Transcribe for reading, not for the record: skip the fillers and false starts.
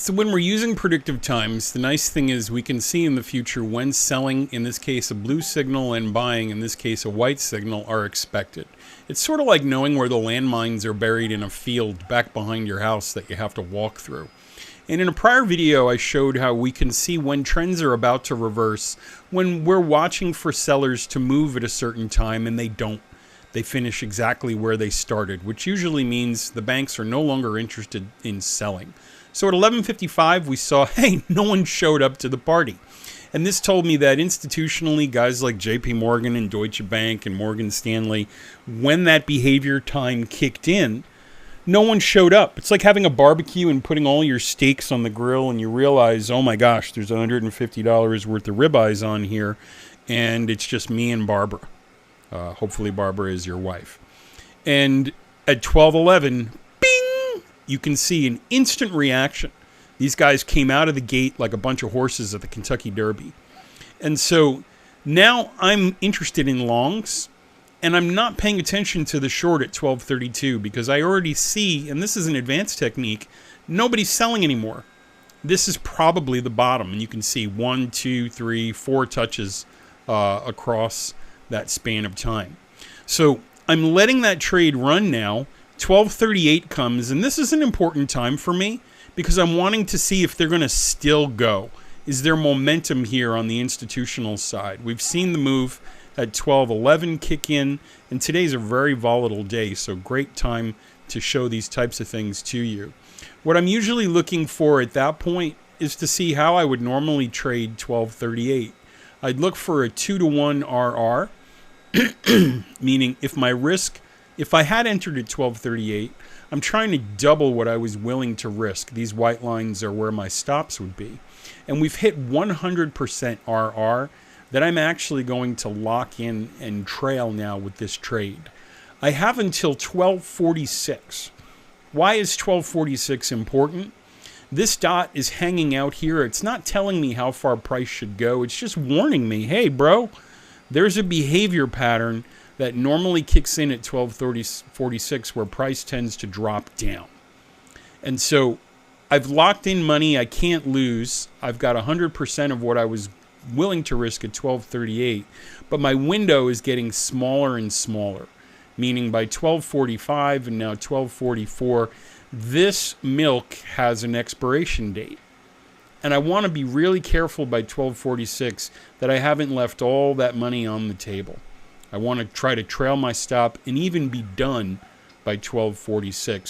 So when we're using predictive times, the nice thing is we can see in the future when selling, in this case a blue signal, and buying, in this case a white signal, are expected. It's sort of like knowing where the landmines are buried in a field back behind your house that you have to walk through. And in a prior video, I showed how we can see when trends are about to reverse, when we're watching for sellers to move at a certain time and they don't. They finish exactly where they started, which usually means the banks are no longer interested in selling. So at 11:55, we saw, hey, no one showed up to the party. And this told me that institutionally, guys like JP Morgan and Deutsche Bank and Morgan Stanley, when that behavior time kicked in, no one showed up. It's like having a barbecue and putting all your steaks on the grill and you realize, oh my gosh, there's $150 worth of ribeyes on here, and it's just me and Barbara. Hopefully Barbara is your wife. And at 12:11, bing, you can see an instant reaction. These guys came out of the gate like a bunch of horses at the Kentucky Derby. And so now I'm interested in longs, and I'm not paying attention to the short at 12:32 because I already see, and this is an advanced technique, nobody's selling anymore. This is probably the bottom, and you can see 1, 2, 3, 4 touches across that span of time. So I'm letting that trade run now. 12:38 comes, and this is an important time for me because I'm wanting to see if they're going to still go. Is there momentum here on the institutional side? We've seen the move at 12:11 kick in, and today's a very volatile day, so great time to show these types of things to you. What I'm usually looking for at that point is to see how I would normally trade 12:38. I'd look for a 2-to-1 RR, meaning if I had entered at 12:38, I'm trying to double what I was willing to risk. These white lines are where my stops would be. And we've hit 100% RR that I'm actually going to lock in and trail now with this trade. I have until 12:46. Why is 12:46 important? This dot is hanging out here. It's not telling me how far price should go. It's just warning me, hey, bro, there's a behavior pattern that normally kicks in at 12:46 where price tends to drop down. And so I've locked in money I can't lose. I've got 100% of what I was willing to risk at 12:38, but my window is getting smaller and smaller, meaning by 12:45 and now 12:44, this milk has an expiration date. And I want to be really careful by 12:46 that I haven't left all that money on the table. I want to try to trail my stop and even be done by 12:46